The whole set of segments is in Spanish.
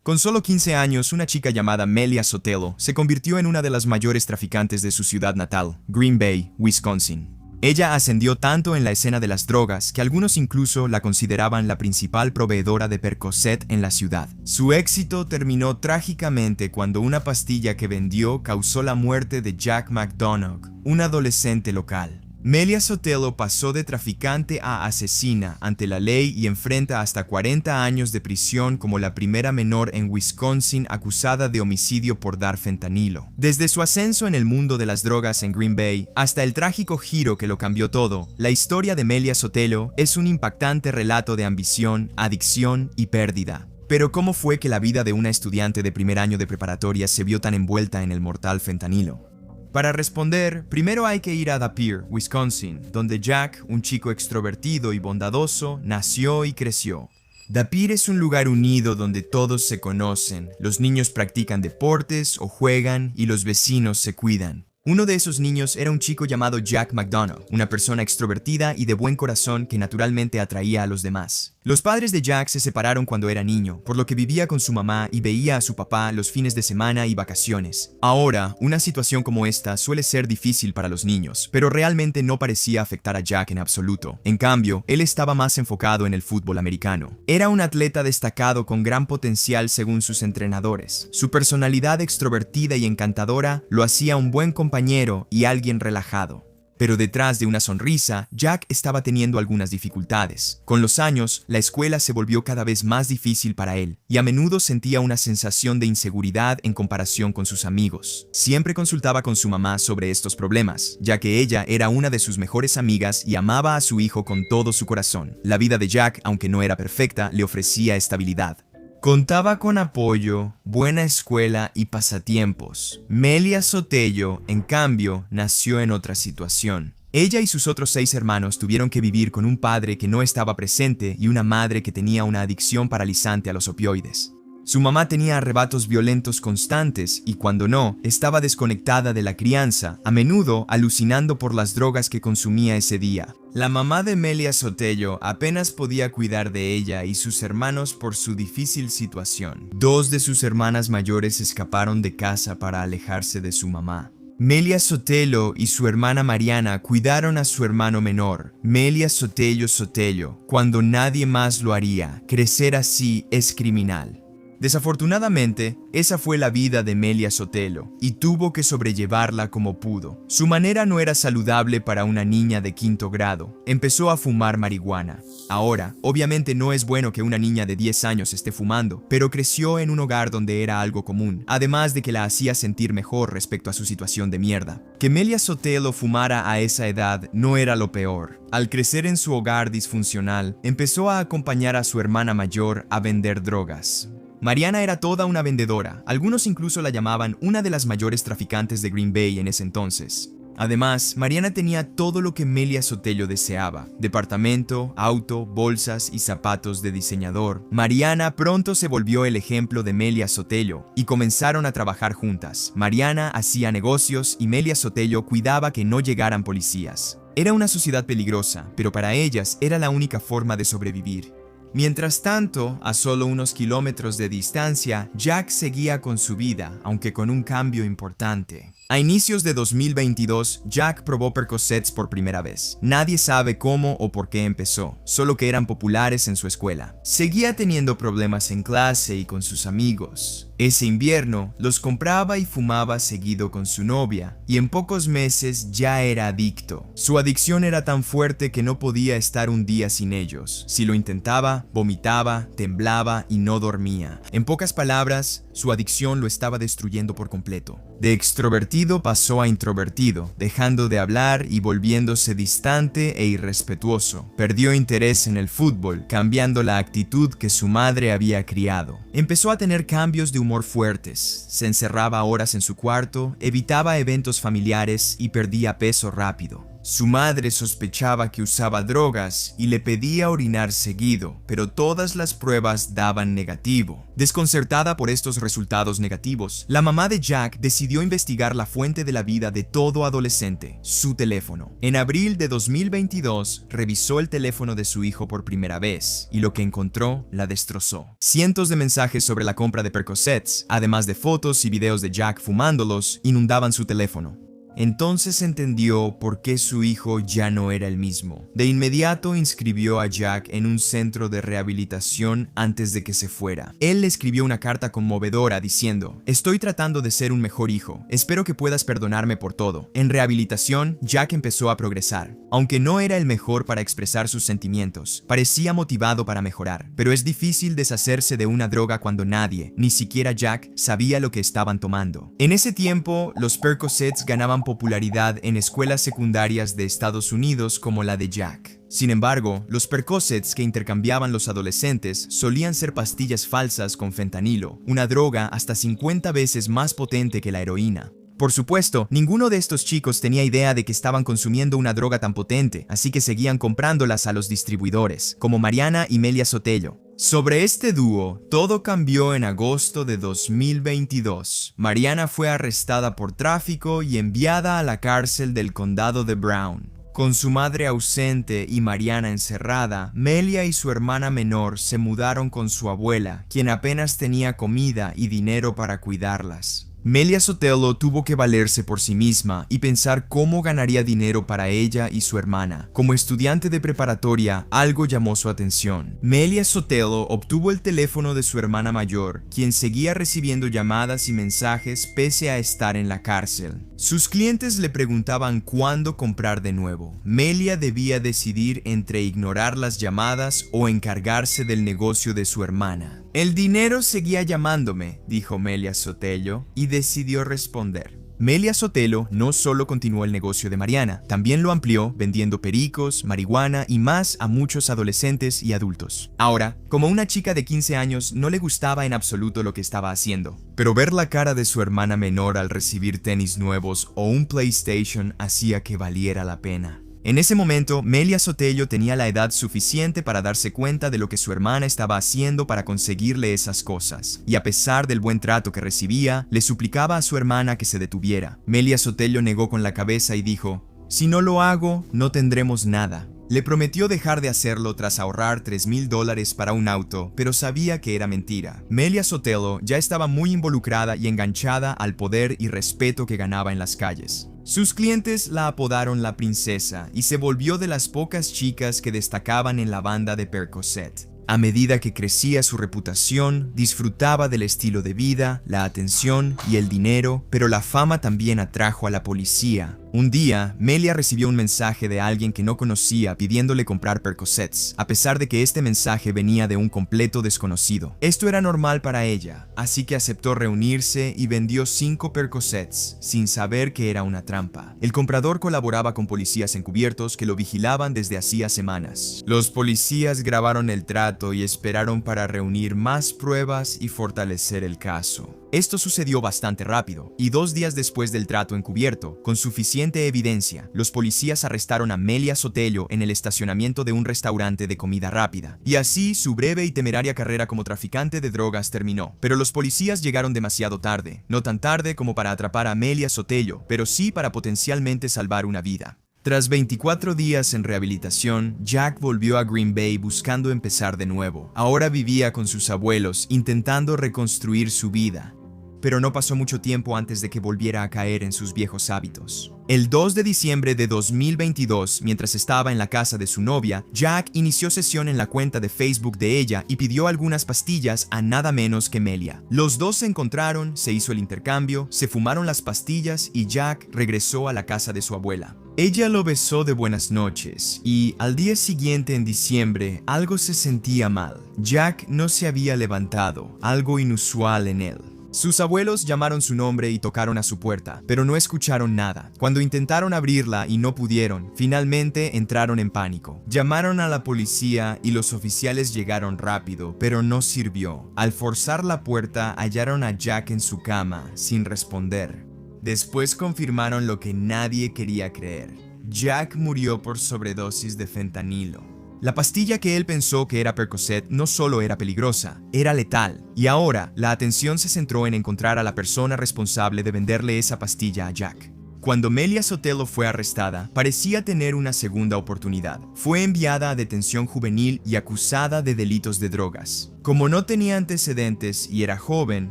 Con solo 15 años, una chica llamada Melia Sotelo se convirtió en una de las mayores traficantes de su ciudad natal, Green Bay, Wisconsin. Ella ascendió tanto en la escena de las drogas que algunos incluso la consideraban la principal proveedora de Percocet en la ciudad. Su éxito terminó trágicamente cuando una pastilla que vendió causó la muerte de Jack McDonough, un adolescente local. Melia Sotelo pasó de traficante a asesina ante la ley y enfrenta hasta 40 años de prisión como la primera menor en Wisconsin acusada de homicidio por dar fentanilo. Desde su ascenso en el mundo de las drogas en Green Bay hasta el trágico giro que lo cambió todo, la historia de Melia Sotelo es un impactante relato de ambición, adicción y pérdida. Pero ¿cómo fue que la vida de una estudiante de primer año de preparatoria se vio tan envuelta en el mortal fentanilo? Para responder, primero hay que ir a De Pere, Wisconsin, donde Jack, un chico extrovertido y bondadoso, nació y creció. De Pere es un lugar unido donde todos se conocen, los niños practican deportes o juegan y los vecinos se cuidan. Uno de esos niños era un chico llamado Jack McDonough, una persona extrovertida y de buen corazón que naturalmente atraía a los demás. Los padres de Jack se separaron cuando era niño, por lo que vivía con su mamá y veía a su papá los fines de semana y vacaciones. Ahora, una situación como esta suele ser difícil para los niños, pero realmente no parecía afectar a Jack en absoluto. En cambio, él estaba más enfocado en el fútbol americano. Era un atleta destacado con gran potencial según sus entrenadores. Su personalidad extrovertida y encantadora lo hacía un buen compañero y alguien relajado. Pero detrás de una sonrisa, Jack estaba teniendo algunas dificultades. Con los años, la escuela se volvió cada vez más difícil para él, y a menudo sentía una sensación de inseguridad en comparación con sus amigos. Siempre consultaba con su mamá sobre estos problemas, ya que ella era una de sus mejores amigas y amaba a su hijo con todo su corazón. La vida de Jack, aunque no era perfecta, le ofrecía estabilidad. Contaba con apoyo, buena escuela y pasatiempos. Melia Sotelo, en cambio, nació en otra situación. Ella y sus otros 6 hermanos tuvieron que vivir con un padre que no estaba presente y una madre que tenía una adicción paralizante a los opioides. Su mamá tenía arrebatos violentos constantes y cuando no, estaba desconectada de la crianza, a menudo alucinando por las drogas que consumía ese día. La mamá de Melia Sotelo apenas podía cuidar de ella y sus hermanos por su difícil situación. 2 de sus hermanas mayores escaparon de casa para alejarse de su mamá. Melia Sotelo y su hermana Mariana cuidaron a su hermano menor, Melia Sotelo, cuando nadie más lo haría. Crecer así es criminal. Desafortunadamente, esa fue la vida de Melia Sotelo y tuvo que sobrellevarla como pudo. Su manera no era saludable para una niña de 5º grado. Empezó a fumar marihuana. Ahora, obviamente no es bueno que una niña de 10 años esté fumando, pero creció en un hogar donde era algo común, además de que la hacía sentir mejor respecto a su situación de mierda. Que Melia Sotelo fumara a esa edad no era lo peor. Al crecer en su hogar disfuncional, empezó a acompañar a su hermana mayor a vender drogas. Mariana era toda una vendedora, algunos incluso la llamaban una de las mayores traficantes de Green Bay en ese entonces. Además, Mariana tenía todo lo que Melia Sotelo deseaba: departamento, auto, bolsas y zapatos de diseñador. Mariana pronto se volvió el ejemplo de Melia Sotelo y comenzaron a trabajar juntas. Mariana hacía negocios y Melia Sotelo cuidaba que no llegaran policías. Era una sociedad peligrosa, pero para ellas era la única forma de sobrevivir. Mientras tanto, a solo unos kilómetros de distancia, Jack seguía con su vida, aunque con un cambio importante. A inicios de 2022, Jack probó Percocets por primera vez. Nadie sabe cómo o por qué empezó, solo que eran populares en su escuela. Seguía teniendo problemas en clase y con sus amigos. Ese invierno, los compraba y fumaba seguido con su novia, y en pocos meses ya era adicto. Su adicción era tan fuerte que no podía estar un día sin ellos. Si lo intentaba, vomitaba, temblaba y no dormía. En pocas palabras, su adicción lo estaba destruyendo por completo. De extrovertido pasó a introvertido, dejando de hablar y volviéndose distante e irrespetuoso. Perdió interés en el fútbol, cambiando la actitud que su madre había criado. Empezó a tener cambios de humor fuertes, se encerraba horas en su cuarto, evitaba eventos familiares y perdía peso rápido. Su madre sospechaba que usaba drogas y le pedía orinar seguido, pero todas las pruebas daban negativo. Desconcertada por estos resultados negativos, la mamá de Jack decidió investigar la fuente de la vida de todo adolescente, su teléfono. En abril de 2022, revisó el teléfono de su hijo por primera vez y lo que encontró la destrozó. Cientos de mensajes sobre la compra de Percocets, además de fotos y videos de Jack fumándolos, inundaban su teléfono. Entonces entendió por qué su hijo ya no era el mismo. De inmediato inscribió a Jack en un centro de rehabilitación antes de que se fuera. Él le escribió una carta conmovedora diciendo: "Estoy tratando de ser un mejor hijo. Espero que puedas perdonarme por todo". En rehabilitación, Jack empezó a progresar. Aunque no era el mejor para expresar sus sentimientos, parecía motivado para mejorar. Pero es difícil deshacerse de una droga cuando nadie, ni siquiera Jack, sabía lo que estaban tomando. En ese tiempo, los Percocets ganaban popularidad en escuelas secundarias de Estados Unidos como la de Jack. Sin embargo, los Percocets que intercambiaban los adolescentes solían ser pastillas falsas con fentanilo, una droga hasta 50 veces más potente que la heroína. Por supuesto, ninguno de estos chicos tenía idea de que estaban consumiendo una droga tan potente, así que seguían comprándolas a los distribuidores, como Mariana y Melia Sotelo. Sobre este dúo, todo cambió en agosto de 2022. Mariana fue arrestada por tráfico y enviada a la cárcel del condado de Brown. Con su madre ausente y Mariana encerrada, Melia y su hermana menor se mudaron con su abuela, quien apenas tenía comida y dinero para cuidarlas. Melia Sotelo tuvo que valerse por sí misma y pensar cómo ganaría dinero para ella y su hermana. Como estudiante de preparatoria, algo llamó su atención. Melia Sotelo obtuvo el teléfono de su hermana mayor, quien seguía recibiendo llamadas y mensajes pese a estar en la cárcel. Sus clientes le preguntaban cuándo comprar de nuevo. Melia debía decidir entre ignorar las llamadas o encargarse del negocio de su hermana. "El dinero seguía llamándome", dijo Melia Sotelo, y decidió responder. Melia Sotelo no solo continuó el negocio de Mariana, también lo amplió vendiendo pericos, marihuana y más a muchos adolescentes y adultos. Ahora, como una chica de 15 años, no le gustaba en absoluto lo que estaba haciendo, pero ver la cara de su hermana menor al recibir tenis nuevos o un PlayStation hacía que valiera la pena. En ese momento, Melia Sotelo tenía la edad suficiente para darse cuenta de lo que su hermana estaba haciendo para conseguirle esas cosas, y a pesar del buen trato que recibía, le suplicaba a su hermana que se detuviera. Melia Sotelo negó con la cabeza y dijo: "Si no lo hago, no tendremos nada". Le prometió dejar de hacerlo tras ahorrar $3,000 para un auto, pero sabía que era mentira. Melia Sotelo ya estaba muy involucrada y enganchada al poder y respeto que ganaba en las calles. Sus clientes la apodaron la princesa y se volvió de las pocas chicas que destacaban en la banda de Percocet. A medida que crecía su reputación, disfrutaba del estilo de vida, la atención y el dinero, pero la fama también atrajo a la policía. Un día, Melia recibió un mensaje de alguien que no conocía pidiéndole comprar Percocets, a pesar de que este mensaje venía de un completo desconocido. Esto era normal para ella, así que aceptó reunirse y vendió 5 Percocets, sin saber que era una trampa. El comprador colaboraba con policías encubiertos que lo vigilaban desde hacía semanas. Los policías grabaron el trato y esperaron para reunir más pruebas y fortalecer el caso. Esto sucedió bastante rápido, y 2 días después del trato encubierto, con suficiente evidencia, los policías arrestaron a Melia Sotelo en el estacionamiento de un restaurante de comida rápida. Y así, su breve y temeraria carrera como traficante de drogas terminó. Pero los policías llegaron demasiado tarde, no tan tarde como para atrapar a Melia Sotelo, pero sí para potencialmente salvar una vida. Tras 24 días en rehabilitación, Jack volvió a Green Bay buscando empezar de nuevo. Ahora vivía con sus abuelos, intentando reconstruir su vida. Pero no pasó mucho tiempo antes de que volviera a caer en sus viejos hábitos. El 2 de diciembre de 2022, mientras estaba en la casa de su novia, Jack inició sesión en la cuenta de Facebook de ella y pidió algunas pastillas a nada menos que Melia. Los dos se encontraron, se hizo el intercambio, se fumaron las pastillas y Jack regresó a la casa de su abuela. Ella lo besó de buenas noches y al día siguiente en diciembre algo se sentía mal. Jack no se había levantado, algo inusual en él. Sus abuelos llamaron su nombre y tocaron a su puerta, pero no escucharon nada. Cuando intentaron abrirla y no pudieron, finalmente entraron en pánico. Llamaron a la policía y los oficiales llegaron rápido, pero no sirvió. Al forzar la puerta, hallaron a Jack en su cama, sin responder. Después confirmaron lo que nadie quería creer. Jack murió por sobredosis de fentanilo. La pastilla que él pensó que era Percocet no solo era peligrosa, era letal, y ahora la atención se centró en encontrar a la persona responsable de venderle esa pastilla a Jack. Cuando Melia Sotelo fue arrestada, parecía tener una segunda oportunidad. Fue enviada a detención juvenil y acusada de delitos de drogas. Como no tenía antecedentes y era joven,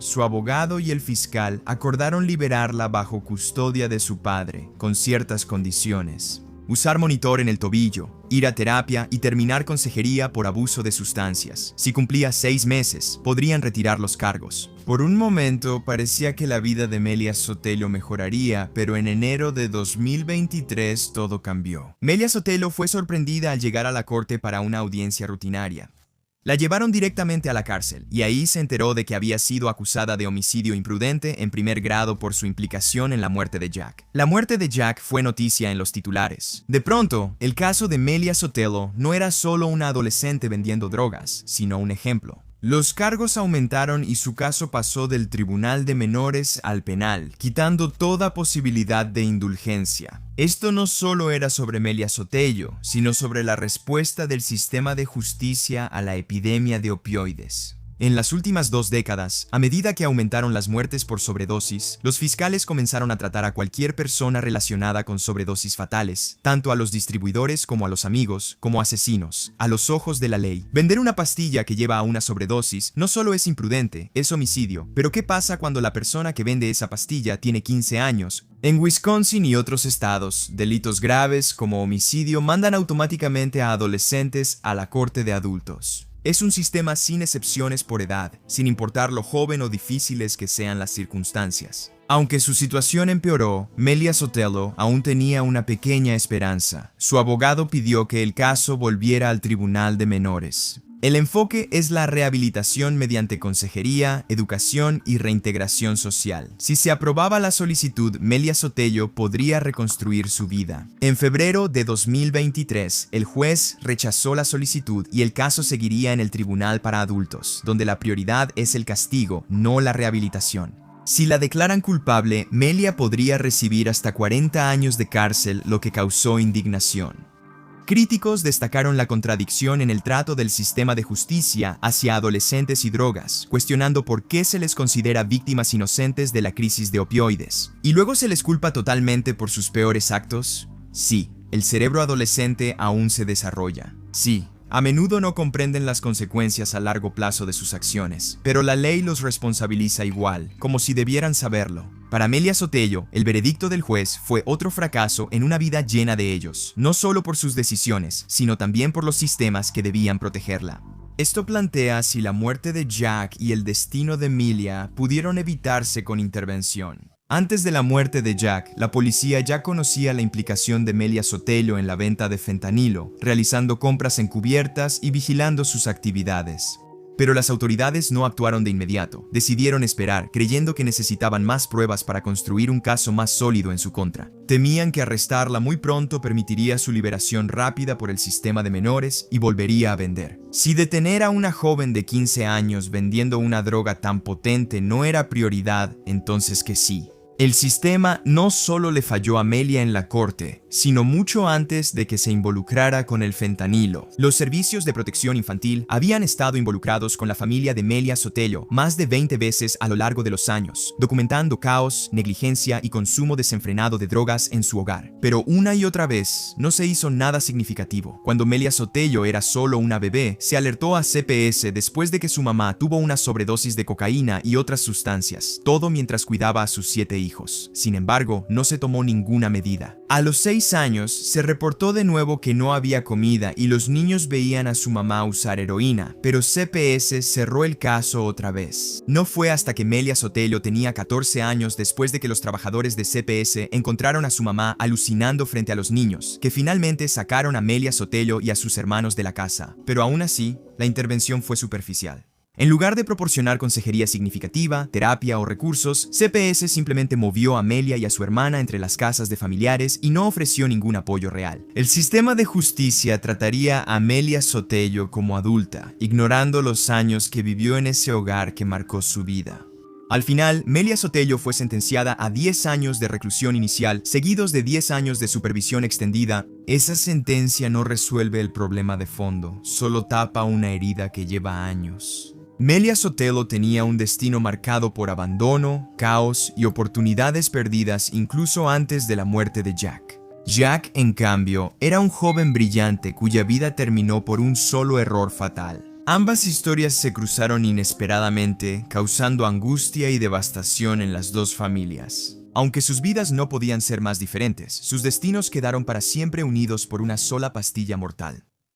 su abogado y el fiscal acordaron liberarla bajo custodia de su padre, con ciertas condiciones. Usar monitor en el tobillo, ir a terapia y terminar consejería por abuso de sustancias. Si cumplía 6 meses, podrían retirar los cargos. Por un momento parecía que la vida de Melia Sotelo mejoraría, pero en enero de 2023 todo cambió. Melia Sotelo fue sorprendida al llegar a la corte para una audiencia rutinaria. La llevaron directamente a la cárcel y ahí se enteró de que había sido acusada de homicidio imprudente en primer grado por su implicación en la muerte de Jack. La muerte de Jack fue noticia en los titulares. De pronto, el caso de Melia Sotelo no era solo una adolescente vendiendo drogas, sino un ejemplo. Los cargos aumentaron y su caso pasó del tribunal de menores al penal, quitando toda posibilidad de indulgencia. Esto no solo era sobre Melia Sotelo, sino sobre la respuesta del sistema de justicia a la epidemia de opioides. En las últimas 2 décadas, a medida que aumentaron las muertes por sobredosis, los fiscales comenzaron a tratar a cualquier persona relacionada con sobredosis fatales, tanto a los distribuidores como a los amigos, como asesinos, a los ojos de la ley. Vender una pastilla que lleva a una sobredosis no solo es imprudente, es homicidio. Pero ¿qué pasa cuando la persona que vende esa pastilla tiene 15 años? En Wisconsin y otros estados, delitos graves como homicidio mandan automáticamente a adolescentes a la corte de adultos. Es un sistema sin excepciones por edad, sin importar lo joven o difíciles que sean las circunstancias. Aunque su situación empeoró, Melia Sotelo aún tenía una pequeña esperanza. Su abogado pidió que el caso volviera al tribunal de menores. El enfoque es la rehabilitación mediante consejería, educación y reintegración social. Si se aprobaba la solicitud, Melia Sotelo podría reconstruir su vida. En febrero de 2023, el juez rechazó la solicitud y el caso seguiría en el tribunal para adultos, donde la prioridad es el castigo, no la rehabilitación. Si la declaran culpable, Melia podría recibir hasta 40 años de cárcel, lo que causó indignación. Críticos destacaron la contradicción en el trato del sistema de justicia hacia adolescentes y drogas, cuestionando por qué se les considera víctimas inocentes de la crisis de opioides. ¿Y luego se les culpa totalmente por sus peores actos? Sí, el cerebro adolescente aún se desarrolla. Sí, a menudo no comprenden las consecuencias a largo plazo de sus acciones, pero la ley los responsabiliza igual, como si debieran saberlo. Para Melia Sotelo, el veredicto del juez fue otro fracaso en una vida llena de ellos, no solo por sus decisiones, sino también por los sistemas que debían protegerla. Esto plantea si la muerte de Jack y el destino de Melia pudieron evitarse con intervención. Antes de la muerte de Jack, la policía ya conocía la implicación de Melia Sotelo en la venta de fentanilo, realizando compras encubiertas y vigilando sus actividades. Pero las autoridades no actuaron de inmediato. Decidieron esperar, creyendo que necesitaban más pruebas para construir un caso más sólido en su contra. Temían que arrestarla muy pronto permitiría su liberación rápida por el sistema de menores y volvería a vender. Si detener a una joven de 15 años vendiendo una droga tan potente no era prioridad, entonces que sí. El sistema no solo le falló a Melia en la corte, sino mucho antes de que se involucrara con el fentanilo. Los servicios de protección infantil habían estado involucrados con la familia de Melia Sotelo más de 20 veces a lo largo de los años, documentando caos, negligencia y consumo desenfrenado de drogas en su hogar. Pero una y otra vez no se hizo nada significativo. Cuando Melia Sotelo era solo una bebé, se alertó a CPS después de que su mamá tuvo una sobredosis de cocaína y otras sustancias, todo mientras cuidaba a sus 7 hijos. Sin embargo, no se tomó ninguna medida. A los 6 años, se reportó de nuevo que no había comida y los niños veían a su mamá usar heroína, pero CPS cerró el caso otra vez. No fue hasta que Melia Sotelo tenía 14 años después de que los trabajadores de CPS encontraron a su mamá alucinando frente a los niños, que finalmente sacaron a Melia Sotelo y a sus hermanos de la casa. Pero aún así, la intervención fue superficial. En lugar de proporcionar consejería significativa, terapia o recursos, CPS simplemente movió a Melia y a su hermana entre las casas de familiares y no ofreció ningún apoyo real. El sistema de justicia trataría a Melia Sotelo como adulta, ignorando los años que vivió en ese hogar que marcó su vida. Al final, Melia Sotelo fue sentenciada a 10 años de reclusión inicial, seguidos de 10 años de supervisión extendida. Esa sentencia no resuelve el problema de fondo, solo tapa una herida que lleva años. Melia Sotelo tenía un destino marcado por abandono, caos y oportunidades perdidas incluso antes de la muerte de Jack. Jack, en cambio, era un joven brillante cuya vida terminó por un solo error fatal. Ambas historias se cruzaron inesperadamente, causando angustia y devastación en las dos familias. Aunque sus vidas no podían ser más diferentes, sus destinos quedaron para siempre unidos por una sola pastilla mortal.